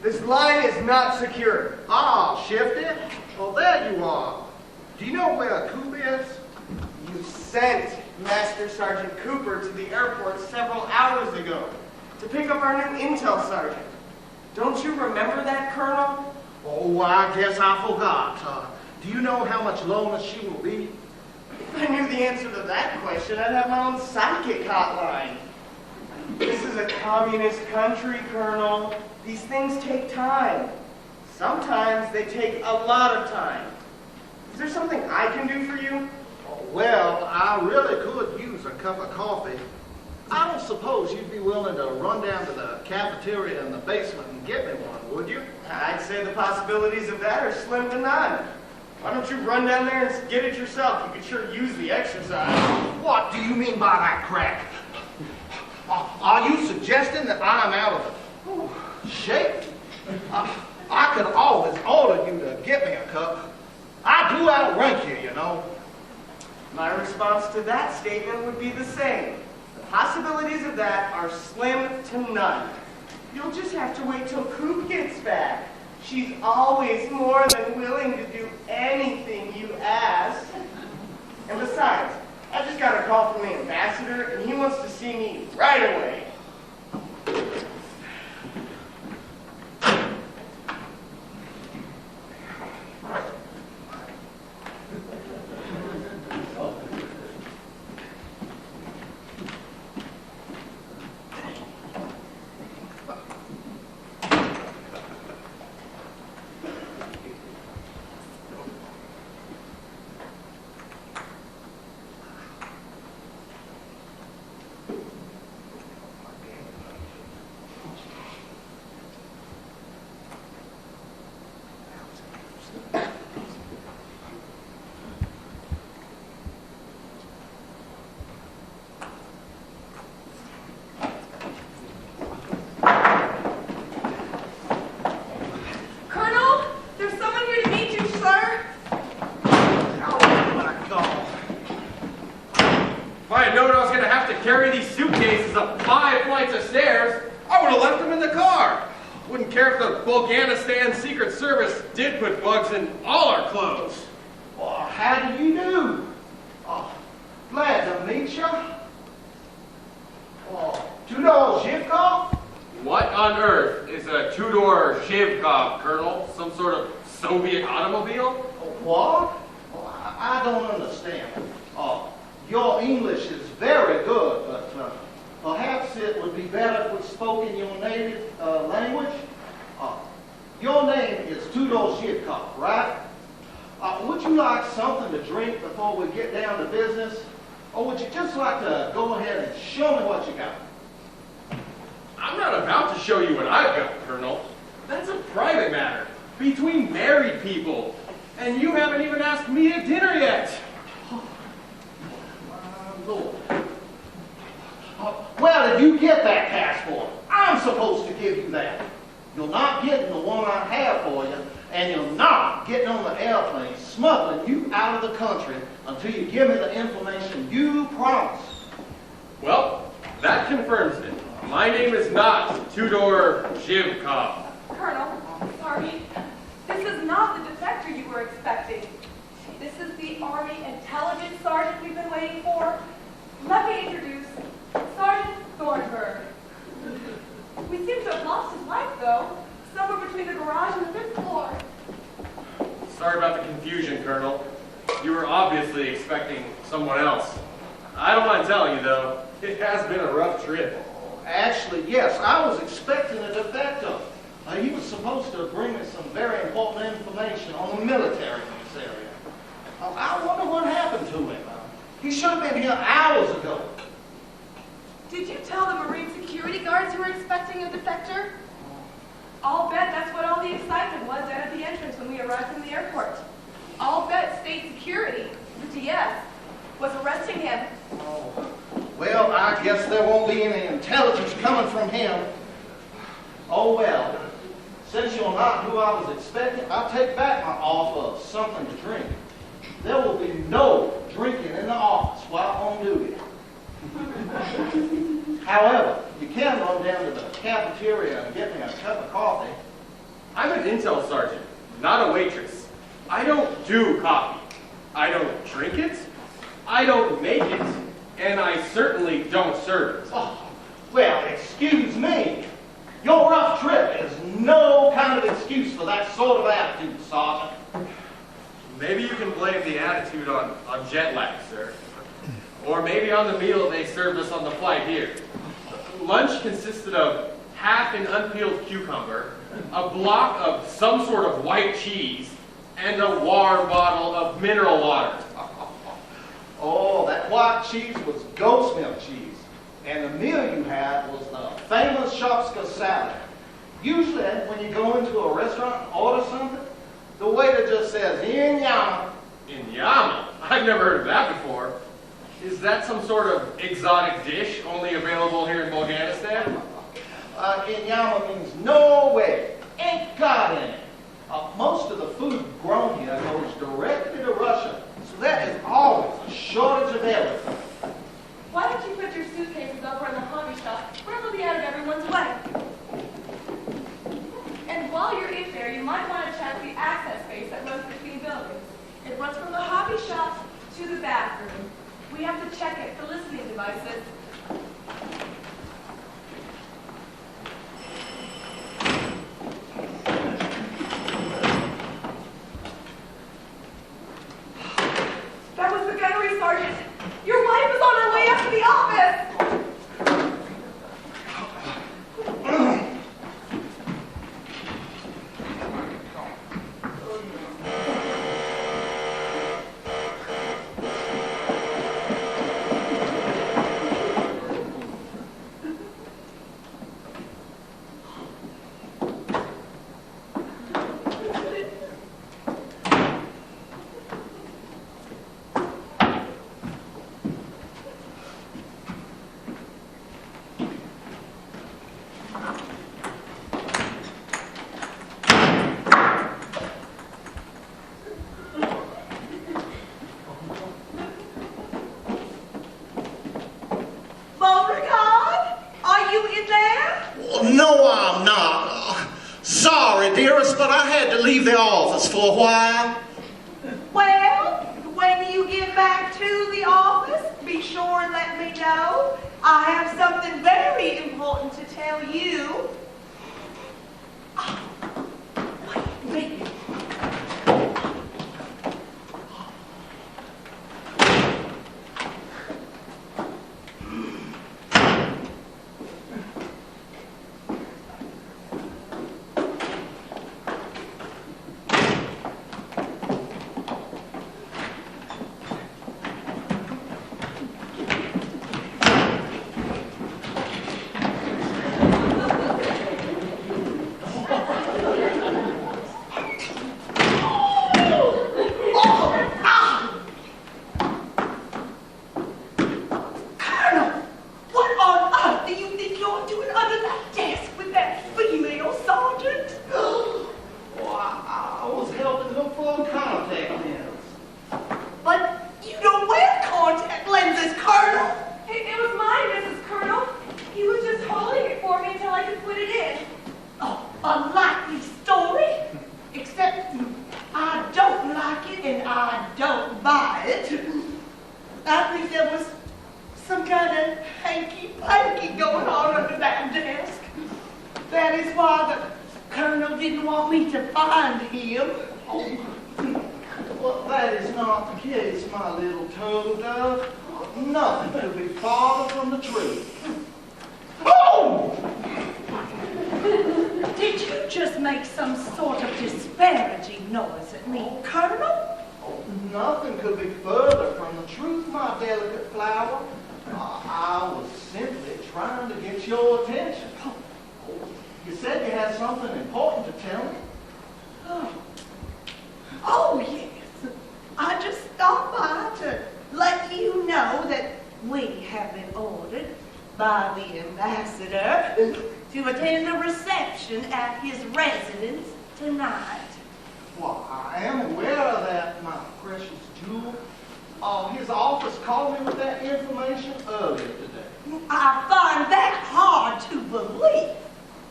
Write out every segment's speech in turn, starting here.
This line is not secure. Ah, Shifty. Well, there you are. Do you know where Coop is? You sent Master Sergeant Cooper to the airport several hours ago to pick up our new intel sergeant. Don't you remember that, Colonel? Oh, I guess I forgot. Do you know how much longer she will be? If I knew the answer to that question, I'd have my own psychic hotline. This is a communist country, Colonel. These things take time. Sometimes they take a lot of time. Is there something I can do for you? Oh, well, I really could use a cup of coffee. I don't suppose you'd be willing to run down to the cafeteria in the basement and get me one, would you? I'd say the possibilities of that are slim to none. Why don't you run down there and get it yourself? You could sure use the exercise. What do you mean by that crack? Are you suggesting that I'm out of shape? I could always order you to get me a cup. I do outrank you, you know. My response to that statement would be the same. The possibilities of that are slim to none. You'll just have to wait till Coop gets back. She's always more than willing to do anything you ask. And besides, I just got a call from the ambassador, and he wants to see me right away. Carry these suitcases up 5 flights of stairs, I would have left them in the car. Wouldn't care if the Bulganistan Secret Service did put bugs in all our clothes. Well, how do you do? Glad to meet you. Two-door Zhivkov? What on earth is a two-door Zhivkov, Colonel? Some sort of Soviet automobile? What? I don't understand. Your English is very good, but perhaps it would be better if we spoke in your native language. Your name is Tudor Zhivkov, right? Would you like something to drink before we get down to business? Or would you just like to go ahead and show me what you got? I'm not about to show you what I've got, Colonel. That's a private matter between married people. And you haven't even asked me to dinner yet. Lord. Well, if you get that passport, I'm supposed to give you that. You're not getting the one I have for you, and you're not getting on the airplane smuggling you out of the country until you give me the information you promised. Well, that confirms it. My name is not Tudor Zhivkov. Colonel, sorry. This is not the defector you were expecting. This is the Army Intelligence Sergeant we've been waiting for. Let me introduce Sergeant Thornburg. We seem to have lost his wife, though, somewhere between the garage and the 5th floor. Sorry about the confusion, Colonel. You were obviously expecting someone else. I don't mind telling you, though, it has been a rough trip. Actually, yes, I was expecting a defector. He was supposed to bring me some very important information on the military in this area. I wonder what happened to him. He should have been here hours ago. Did you tell the Marine security guards you were expecting a defector? I'll bet that's what all the excitement was down at the entrance when we arrived from the airport. I'll bet state security, the TS, was arresting him. Oh, well, I guess there won't be any intelligence coming from him. Oh, well, since you're not who I was expecting, I'll take back my offer of something to drink. There will be no drinking in the office while on duty. However, you can run down to the cafeteria and get me a cup of coffee. I'm an intel sergeant, not a waitress. I don't do coffee. I don't drink it. I don't make it. And I certainly don't serve it. Oh, well, excuse me. Your rough trip is no kind of excuse for that sort of attitude, Sergeant. Maybe you can blame the attitude on jet lag, sir. Or maybe on the meal they served us on the flight here. Lunch consisted of half an unpeeled cucumber, a block of some sort of white cheese, and a warm bottle of mineral water. Oh, that white cheese was goat's milk cheese. And the meal you had was the famous Shopska salad. Usually, when you go into a restaurant and order something, the waiter just says, "In yama." In Yama? I've never heard of that before. Is that some sort of exotic dish only available here in Bulgaristan? In yama means no way. Ain't got any. Most of the food grown here goes directly to Russia. So there is always a shortage of everything. Why don't you put your suitcases over in the hobby shop where they'll be out of everyone's way? And while you're in there, you might want to check the access space that runs between buildings. It runs from the hobby shop to the bathroom. We have to check it for listening devices. That was the gunnery sergeant. Your wife is on her way up to the office. But I had to leave the office for a while. Well, when you get back to the office, be sure and let me know. I have something very important to tell you. Wait a minute.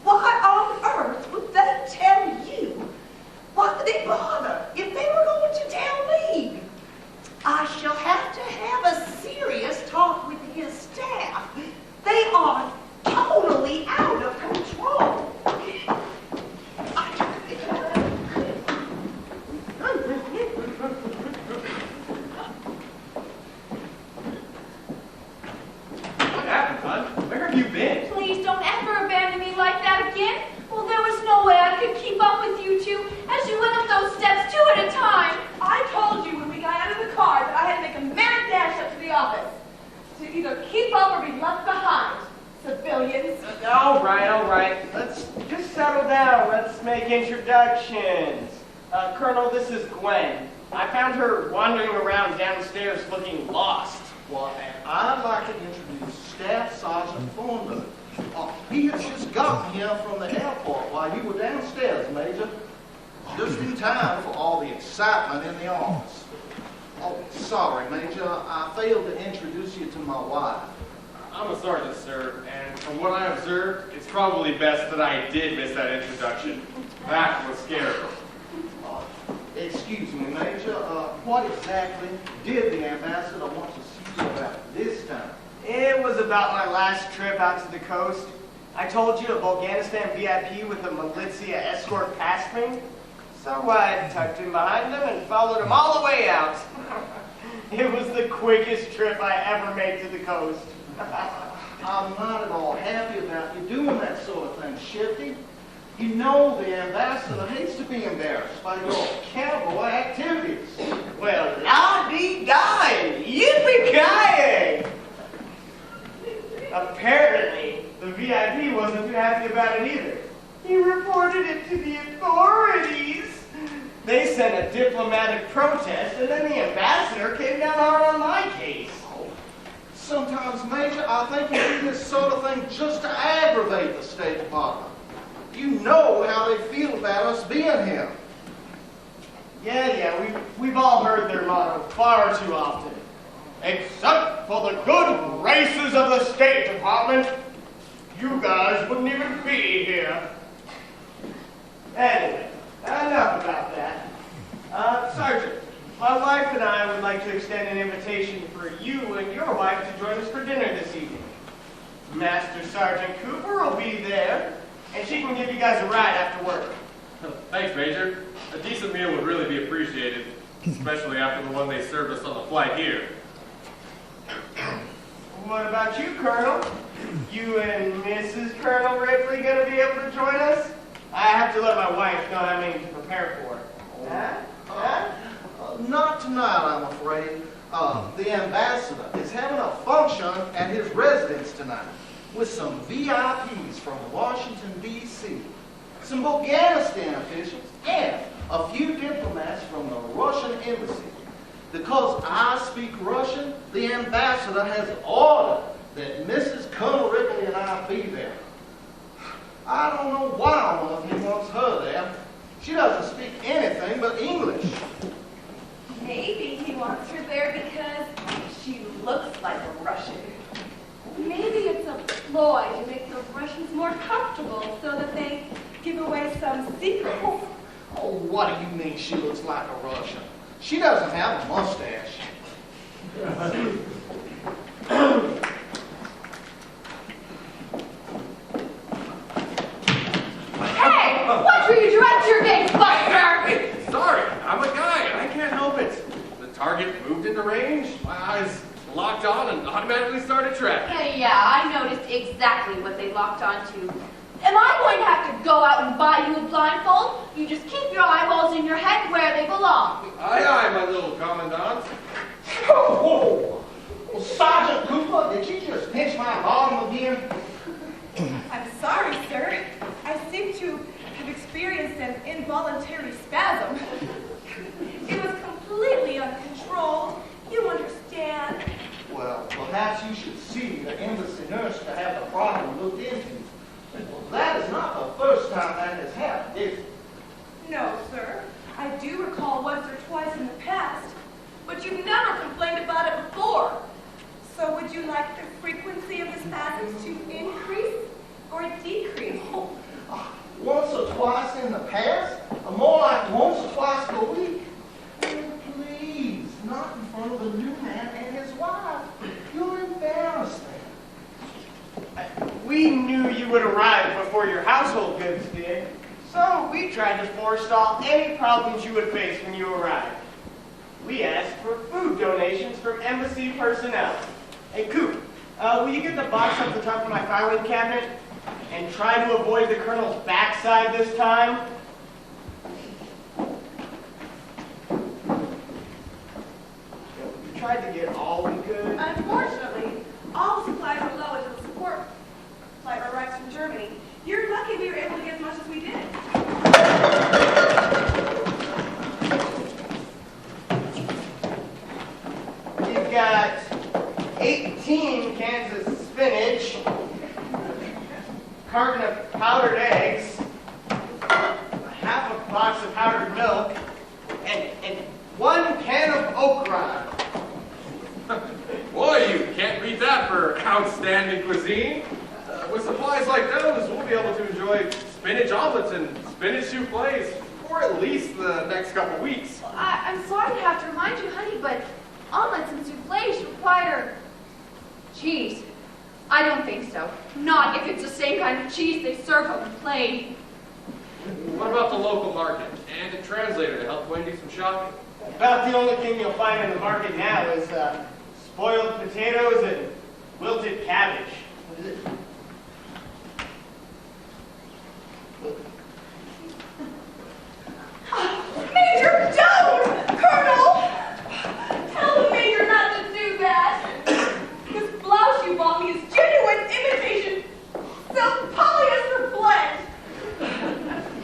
Why on earth would they tell you? make introductions. Colonel, this is Gwen. I found her wandering around downstairs looking lost. Well, and I'd like to introduce Staff Sergeant Thornburg. He has just gotten here from the airport while you were downstairs, Major. Just in time for all the excitement in the office. Oh, sorry, Major. I failed to introduce you to my wife. I'm a sergeant, sir, and from what I observed, it's probably best that I did miss that introduction. That was scary. Excuse me, Major. What exactly did the ambassador want to see you about this time? It was about my last trip out to the coast. I told you a Bulgaristan VIP with a militia escort passed me. So I tucked him behind him and followed him all the way out. It was the quickest trip I ever made to the coast. I'm not at all happy about you doing that sort of thing, Shifty. You know the ambassador hates to be embarrassed by your cowboy activities. Well, la-dee-da, yippee-ki-yay! Apparently, the VIP wasn't too happy about it either. He reported it to the authorities. They sent a diplomatic protest, and then the ambassador came down hard on my case. Sometimes, Major, I think you do this sort of thing just to aggravate the State Department. You know how they feel about us being here. Yeah, we've all heard their motto far too often. Except for the good graces of the State Department, you guys wouldn't even be here. Anyway, enough about that. Sergeant, my wife and I would like to extend an invitation for you and your wife to join us for dinner this evening. Master Sergeant Cooper will be there, and she can give you guys a ride after work. Thanks, Major. A decent meal would really be appreciated, especially after the one they served us on the flight here. What about you, Colonel? You and Mrs. Colonel Ripley going to be able to join us? I have to let my wife know how many to prepare for. Not tonight, I'm afraid. The ambassador is having a function at his residence tonight with some VIPs from Washington, D.C., some Bulgaristan officials, and a few diplomats from the Russian embassy. Because I speak Russian, the ambassador has ordered that Mrs. Colonel Ripley and I be there. I don't know why one of you wants her there. She doesn't speak anything but English. Maybe he wants her there because she looks like a Russian. Maybe it's a ploy to make the Russians more comfortable so that they give away some secrets. Oh, what do you mean she looks like a Russian? She doesn't have a mustache. Hey! Watch where you direct your gaze, Buster! Sorry, I'm a guy. I can't help it. The target moved into range. My eyes locked on and automatically started tracking. Yeah, I noticed exactly what they locked onto. Am I going to have to go out and buy you a blindfold? You just keep your eyeballs in your head where they belong. Aye, aye, my little commandant. Oh, well, Sergeant Cooper, did you just pinch my bottom again? I'm sorry, sir. I seem to have experienced an involuntary spasm. It was completely uncontrolled. You understand? Well, perhaps you should see the embassy nurse to have the problem looked into. Well, that is not the first time that has happened, is it? No, sir. I do recall once or twice in the past, but you've never complained about it before. So would you like the frequency of the spasms to increase or decrease? Once or twice in the past? Or more like once or twice a week? Oh, please, not in front of the new man and his wife. You're embarrassing. We knew you would arrive before your household goods did, so we tried to forestall any problems you would face when you arrived. We asked for food donations from embassy personnel. Hey, Coop, will you get the box off the top of my filing cabinet and try to avoid the colonel's backside this time? We tried to get all we could. Unfortunately, all the supplies were low until the support flight arrives from Germany. You're lucky we were able to get as much as we did. got 18 cans of spinach, a carton of powdered eggs, half a box of powdered milk, and 1 can of okra. Boy, you can't beat that for outstanding cuisine. With supplies like those, we'll be able to enjoy spinach omelets and spinach soufflés for at least the next couple weeks. Well, I'm sorry to have to remind you, honey, but omelets and soufflés require cheese. I don't think so. Not if it's the same kind of cheese they serve on the plane. What about the local market and a translator to help Gwen do some shopping? About the only thing you'll find in the market now is spoiled potatoes and wilted cabbage. Major, don't! Colonel! Tell the Major not to do that. This blouse you bought me is genuine imitation silk polyester blend.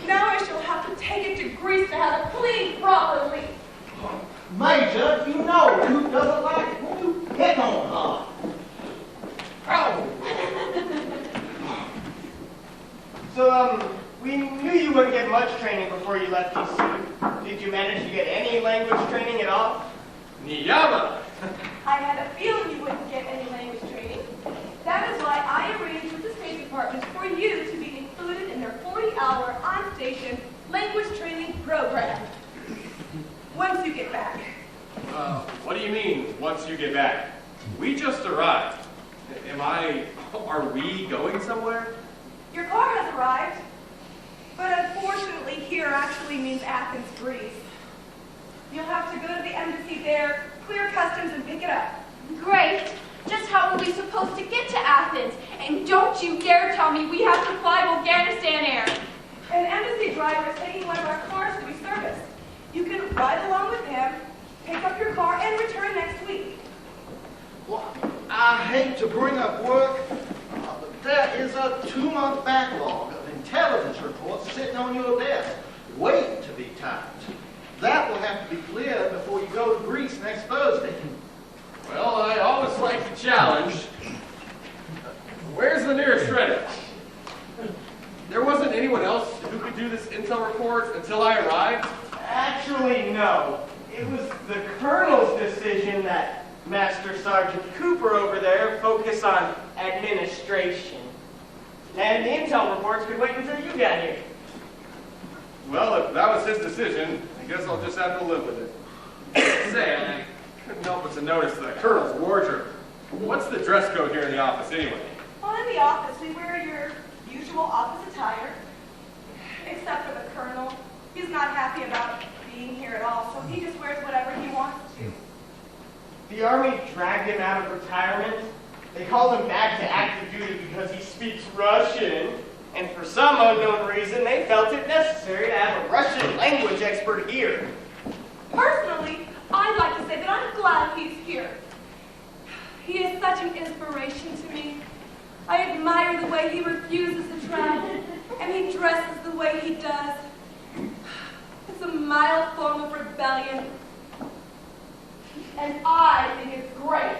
Now I shall have to take it to Greece to have it cleaned properly. Major, you know who doesn't like it when you pick on her. So, we knew you wouldn't get much training before you left DC. Did you manage to get any language training at all? Niyama! I had a feeling you wouldn't get any language training. That is why I arranged with the State Department for you to be included in their 40-hour on-station language training program. Once you get back. What do you mean, once you get back? We just arrived. Are we going somewhere? Your car has arrived, but unfortunately here actually means Athens, Greece. You'll have to go to the embassy there, clear customs, and pick it up. Great. Just how are we supposed to get to Athens? And don't you dare tell me we have to fly Afghanistan Air. An embassy driver is taking one of our cars to be serviced. You can ride along with him, pick up your car, and return next week. Well, I hate to bring up work, but there is a 2-month backlog of intelligence reports sitting on your desk, waiting to be typed. That will have to be cleared before you go to Greece next Thursday. Well, I always like the challenge. Where's the nearest shredder? There wasn't anyone else who could do this intel report until I arrived? Actually, no. It was the Colonel's decision that Master Sergeant Cooper over there focus on administration. And the intel reports could wait until you got here. Well, if that was his decision, I guess I'll just have to live with it. Say, I couldn't help but to notice the Colonel's wardrobe. What's the dress code here in the office anyway? Well, in the office, we wear your usual office attire, except for the Colonel. He's not happy about being here at all, so he just wears whatever he wants to. The Army dragged him out of retirement. They called him back to active duty because he speaks Russian. And for some unknown reason, they felt it necessary to have a Russian language expert here. Personally, I'd like to say that I'm glad he's here. He is such an inspiration to me. I admire the way he refuses to travel, and he dresses the way he does. It's a mild form of rebellion, and I think it's great.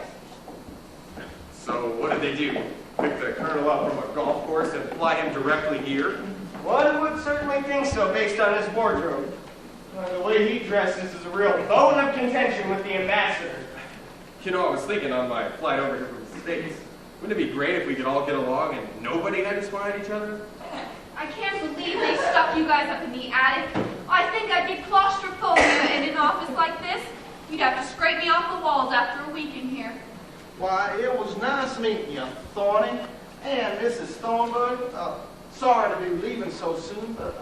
So what did they do? Pick the Colonel up from a golf course and fly him directly here? One would certainly think so based on his wardrobe. The way he dresses is a real bone of contention with the ambassador. You know, I was thinking on my flight over here from the States, wouldn't it be great if we could all get along and nobody had to spy at each other? I can't believe they stuck you guys up in the attic. I think I'd get claustrophobia in an office like this. You'd have to scrape me off the walls after a week in here. Why, it was nice meeting you, Thorny, and Mrs. Thornburg. Sorry to be leaving so soon, but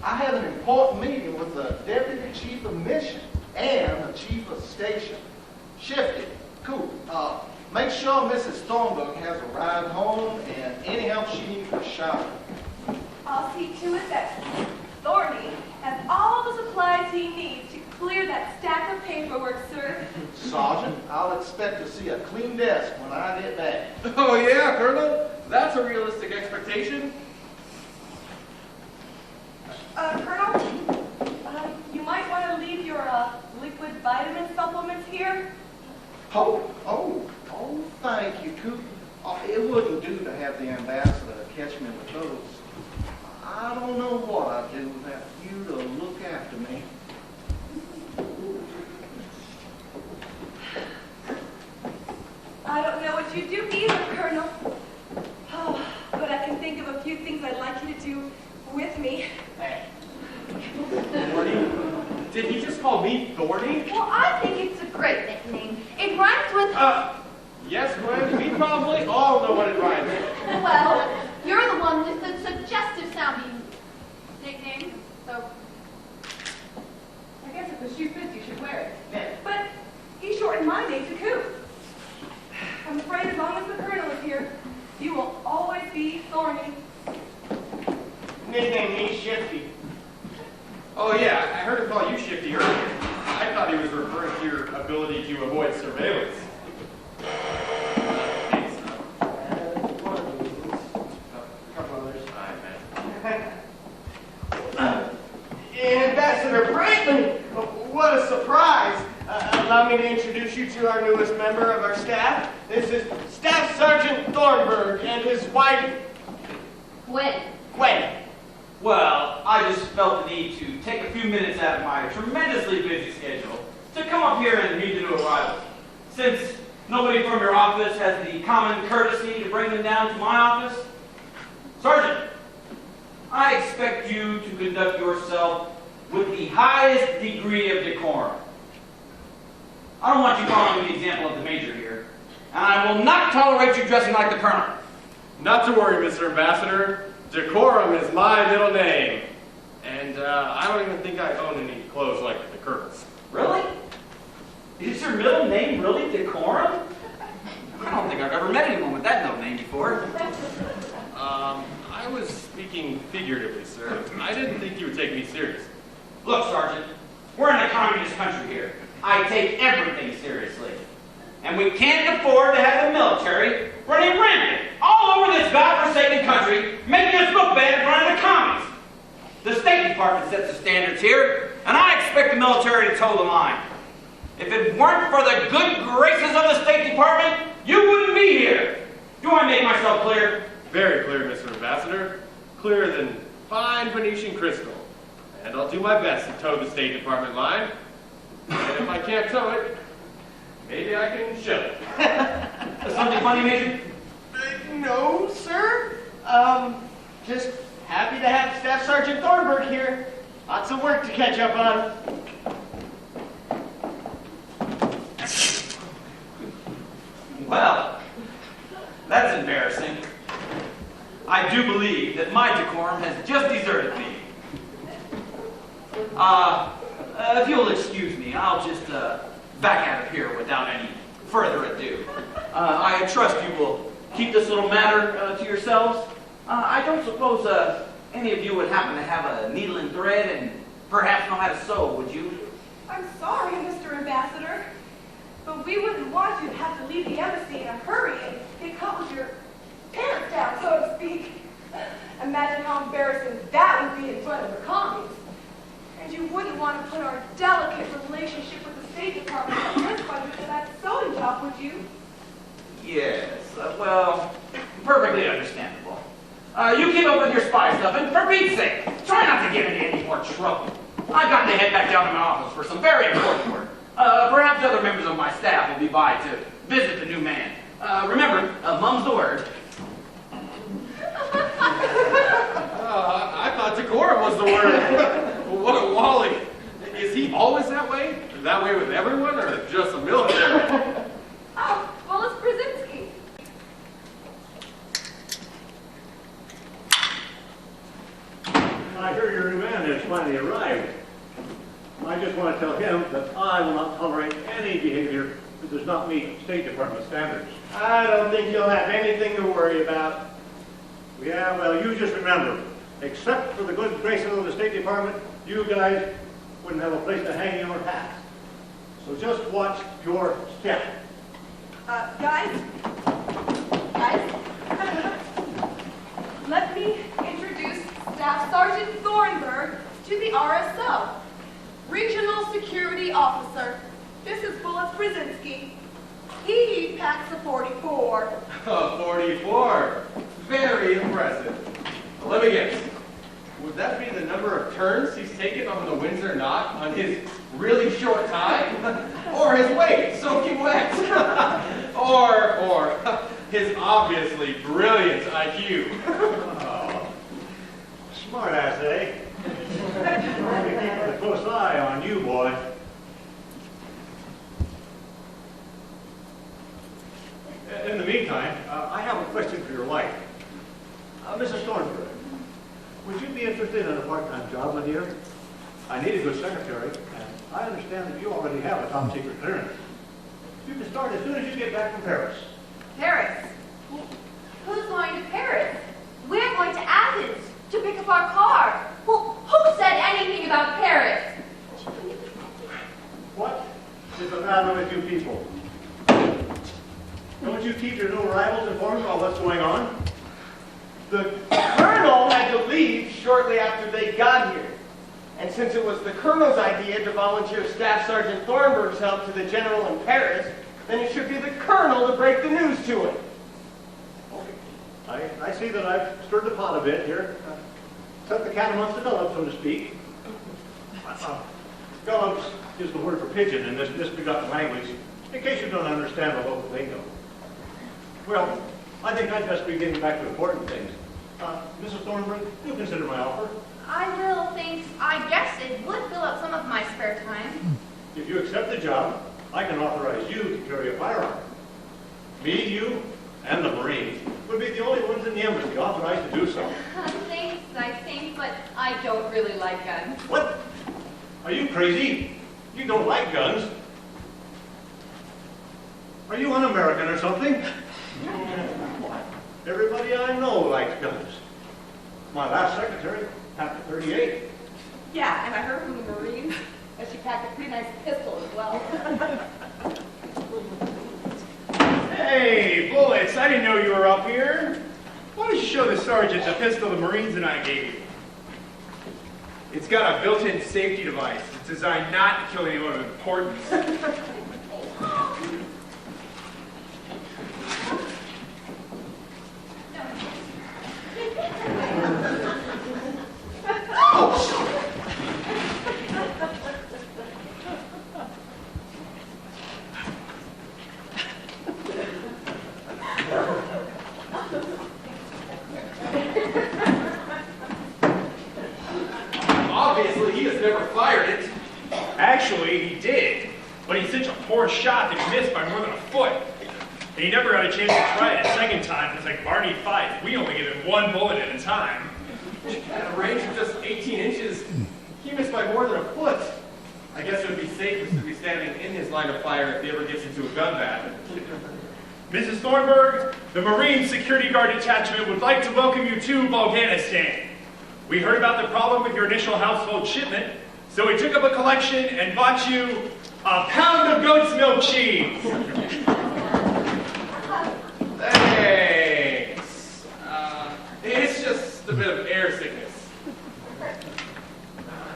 I have an important meeting with the Deputy Chief of Mission and the Chief of Station. Shifty, cool. Make sure Mrs. Thornburg has a ride home and any help she needs with shopping. I'll see to it that Thorny has all the supplies he needs to clear that stack of paperwork, sir. Sergeant, I'll expect to see a clean desk when I get back. Oh yeah, Colonel? That's a realistic expectation. Colonel, you might want to leave your liquid vitamin supplements here. Oh, thank you, Coop. It wouldn't do to have the ambassador catch me with those. I don't know what I'd do without you to look after me. I don't know what you do either, Colonel. Oh, but I can think of a few things I'd like you to do with me. Thorny? Did he just call me Thorny? Well, I think it's a great nickname. It rhymes with... Yes, Gwen, we probably all know what it rhymes with. Well, you're the one with the suggestive-sounding nickname, so... I guess if the shoe fits, you should wear it. But he shortened my name to Coop. I'm afraid as long as the Colonel is here, you will always be Thorny. Nickname me Shifty. Oh yeah, I heard him call you Shifty earlier. I thought he was referring to your ability to avoid surveillance. Ambassador Brantley, what a surprise. Allow me to introduce you to our newest member of our staff. This is Staff Sergeant Thornburg and his wife, Gwen. Well, I just felt the need to take a few minutes out of my tremendously busy schedule to come up here and meet the new arrivals. Since nobody from your office has the common courtesy to bring them down to my office, Sergeant, I expect you to conduct yourself with the highest degree of decorum. I don't want you following the example of the Major here, and I will not tolerate you dressing like the Colonel. Not to worry, Mr. Ambassador. Decorum is my middle name. And I don't even think I own any clothes like the Colonel's. Really? Is your middle name really Decorum? I don't think I've ever met anyone with that middle name before. I was speaking figuratively, sir. I didn't think you would take me seriously. Look, Sergeant, we're in a communist country here. I take everything seriously. And we can't afford to have the military running rampant all over this godforsaken country, making us look bad in front of the commies. The State Department sets the standards here, and I expect the military to toe the line. If it weren't for the good graces of the State Department, you wouldn't be here. Do I make myself clear? Very clear, Mr. Ambassador. Clearer than fine Venetian crystal. And I'll do my best to toe the State Department line. And if I can't tow it, maybe I can show it. Something funny, Major? No, sir. Just happy to have Staff Sergeant Thornburg here. Lots of work to catch up on. Well, that's embarrassing. I do believe that my decorum has just deserted me. If you'll excuse me, I'll just back out of here without any further ado. I trust you will keep this little matter to yourselves. I don't suppose any of you would happen to have a needle and thread and perhaps know how to sew, would you? I'm sorry, Mr. Ambassador, but we wouldn't want you to have to leave the embassy in a hurry and get caught with your pants down, so to speak. Imagine how embarrassing that would be in front of the commies. And you wouldn't want to put our delicate relationship with the State Department at risk by doing that sewing job, would you? Yes, well, perfectly understandable. You keep up with your spy stuff, and for Pete's sake, try not to get into any more trouble. I've got to head back down to my office for some very important work. Perhaps other members of my staff will be by to visit the new man. Remember, mum's the word. I thought decorum was the word. What a Wally. Is he always that way? That way with everyone, or just the military? Oh, Wallis Bryzinski. I hear your new man has finally arrived. I just want to tell him that I will not tolerate any behavior that does not meet State Department standards. I don't think you'll have anything to worry about. Yeah, well, you just remember, except for the good graces of the State Department, you guys wouldn't have a place to hang your hat. So just watch your step. Guys, let me introduce Staff Sergeant Thornburg to the RSO, Regional Security Officer. This is Wallis Bryzinski. he packs a 44. A 44. Very impressive. Well, let me guess. Would that be the number of turns he's taken on the Windsor knot on his really short time? Or his weight soaking wet? or his obviously brilliant IQ? Oh, smart ass, eh? I'll be keeping a close eye on you, boy. In the meantime, I have a question for your wife. Mrs. Thornburg, would you be interested in a part-time job, my dear? I need a good secretary, and I understand that you already have a top-secret clearance. You can start as soon as you get back from Paris. Paris? Who's going to Paris? We're going to Athens to pick up our car. Well, who said anything about Paris? What is the matter with you people? Don't you keep your new arrivals informed about what's going on? The colonel had to leave shortly after they got here. And since it was the colonel's idea to volunteer Staff Sergeant Thornburg's help to the general in Paris, then it should be the colonel to break the news to him. I see that I've stirred the pot a bit here. Set the cat amongst the dogs, so to speak. Dogs is the word for pigeon in this misbegotten language, in case you don't understand the local lingo. Well, I think I'd best be getting back to important things. Mrs. Thornburg, do consider my offer. I will think, I guess it would fill up some of my spare time. If you accept the job, I can authorize you to carry a firearm. Me, you, and the Marines would be the only ones in the embassy authorized to do so. Thanks, I think, but I don't really like guns. What? Are you crazy? You don't like guns? Are you un-American or something? Everybody I know likes guns. My last secretary packed a 38. Yeah, and I heard from the Marines that she packed a pretty nice pistol as well. Hey, Bullets, I didn't know you were up here. Why don't you show the sergeant the pistol the Marines and I gave you? It's got a built-in safety device. It's designed not to kill anyone of importance. Obviously, he has never fired it. Actually, he did, but he's such a poor shot that he missed by more than a foot. And he never got a chance to try it a second time. It's like Barney Fife. We only give him one bullet at a time. At a range of just 18 inches, he missed by more than a foot. I guess it would be safest to be standing in his line of fire if he ever gets into a gun battle. Mrs. Thornburg, the Marine Security Guard Detachment would like to welcome you to Afghanistan. We heard about the problem with your initial household shipment, so we took up a collection and bought you a pound of goat's milk cheese. Thanks. It's just a bit of air sickness.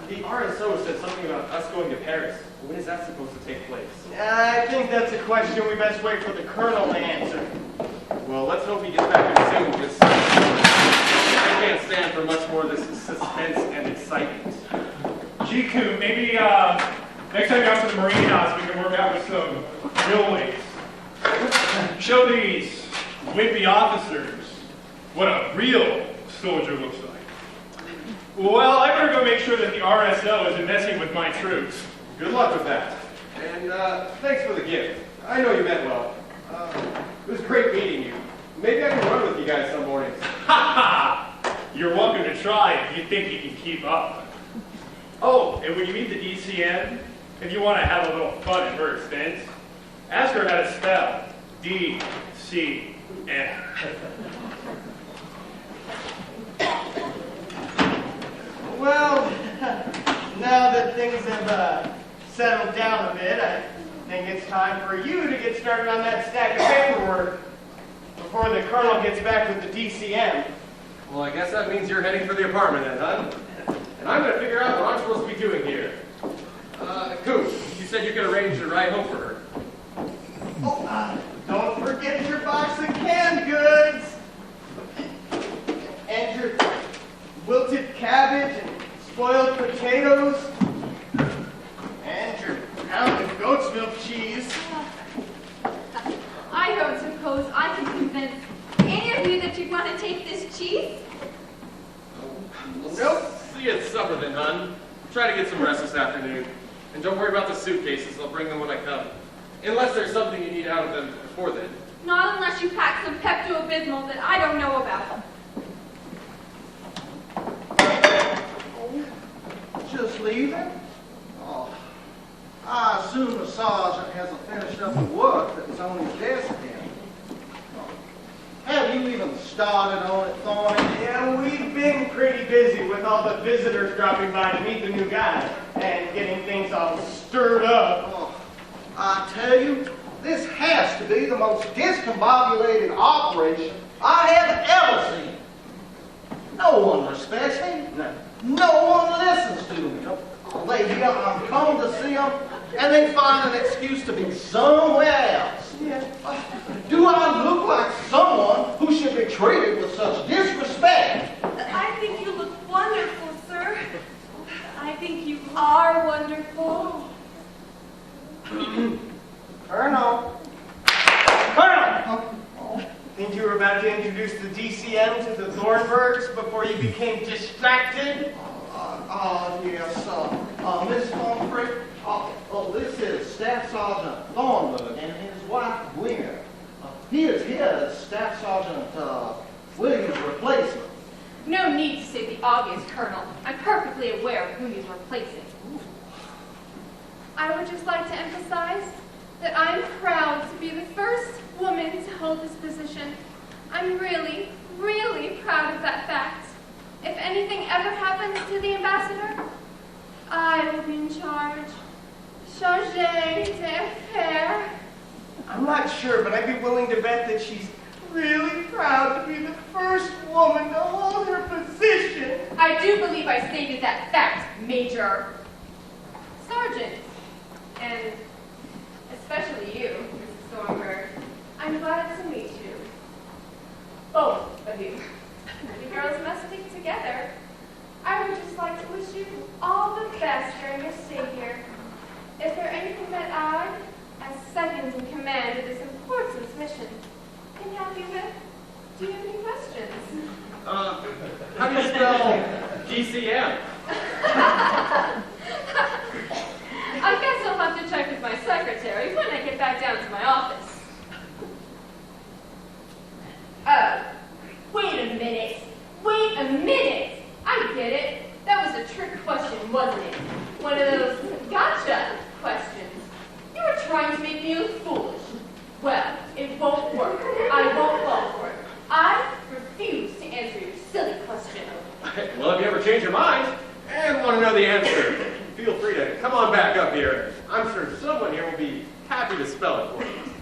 The RSO said something about us going to Paris. When is that supposed to take place? I think that's a question we best wait for the colonel to answer. Well, let's hope he gets back here soon, because I can't stand for much more of this suspense and excitement. Jiku, maybe next time you're out to the Marine House, we can work out with some railways. Show these wimpy officers what a real soldier looks like. Well, I better go make sure that the RSO isn't messing with my troops. Good luck with that. And thanks for the gift. I know you meant well. It was great meeting you. Maybe I can run with you guys some mornings. Ha ha! You're welcome to try if you think you can keep up. Oh, and when you meet the DCM, if you want to have a little fun at her expense, ask her how to spell DCM. Well, now that things have settled down a bit, I think it's time for you to get started on that stack of paperwork before the colonel gets back with the DCM. Well, I guess that means you're heading for the apartment then, huh? And I'm going to figure out what I'm supposed to be doing here. Coop, you said you could arrange a ride home for her. Don't forget your box of canned goods. And your wilted cabbage and spoiled potatoes. And your pound of goat's milk cheese. I don't suppose I can convince any of you that you'd want to take this cheese? Nope. See you at supper then, hon. Try to get some rest this afternoon. And don't worry about the suitcases. I'll bring them when I come. Unless there's something you need out of them before then. Not unless you pack some Pepto-Bismol that I don't know about. Just leaving? Oh, I assume the sergeant hasn't finished up the work that was on his desk then. Have you even started on it, Thorny? Yeah, we've been pretty busy with all the visitors dropping by to meet the new guy and getting things all stirred up. Oh, I tell you, this has to be the most discombobulated operation I have ever seen. No one respects me. No one listens to me. Oh, they hear I'm coming to see them, and they find an excuse to be somewhere else. Yeah. Do I look like someone who should be treated with such disrespect? I think you look wonderful, sir. I think you are wonderful. Colonel. Colonel! Think you were about to introduce the DCM to the Thornburgs before you became distracted? Yes, Miss Humpfree. This is Staff Sergeant Thornburg and his wife, Gwen. He is here as Staff Sergeant Williams' replacement. No need to say the obvious, Colonel. I'm perfectly aware of whom he's replacing. I would just like to emphasize that I'm proud to be the first woman to hold this position. I'm really, really proud of that fact. If anything ever happens to the ambassador, I will be in charge. Chargé d'affaires. I'm not sure, but I'd be willing to bet that she's really proud to be the first woman to hold her position. I do believe I stated that fact, Major. Sergeant, and especially you, Mrs. Thornburg, I'm glad to meet you. Both of you. You girls must stick together. I would just like to wish you all the best during your stay here. Is there anything that I, as second in command of this important mission, can help you with? Do you have any questions? How do you spell DCM? I guess I'll have to check with my secretary when I get back down to my office. Wait a minute. Wait a minute. I get it. That was a trick question, wasn't it? One of those gotcha questions. You were trying to make me look foolish. Well, it won't work. I won't fall for it. I refuse to answer your silly question. Well, if you ever change your mind and want to know the answer, feel free to come on back up here. I'm sure someone here will be happy to spell it for you.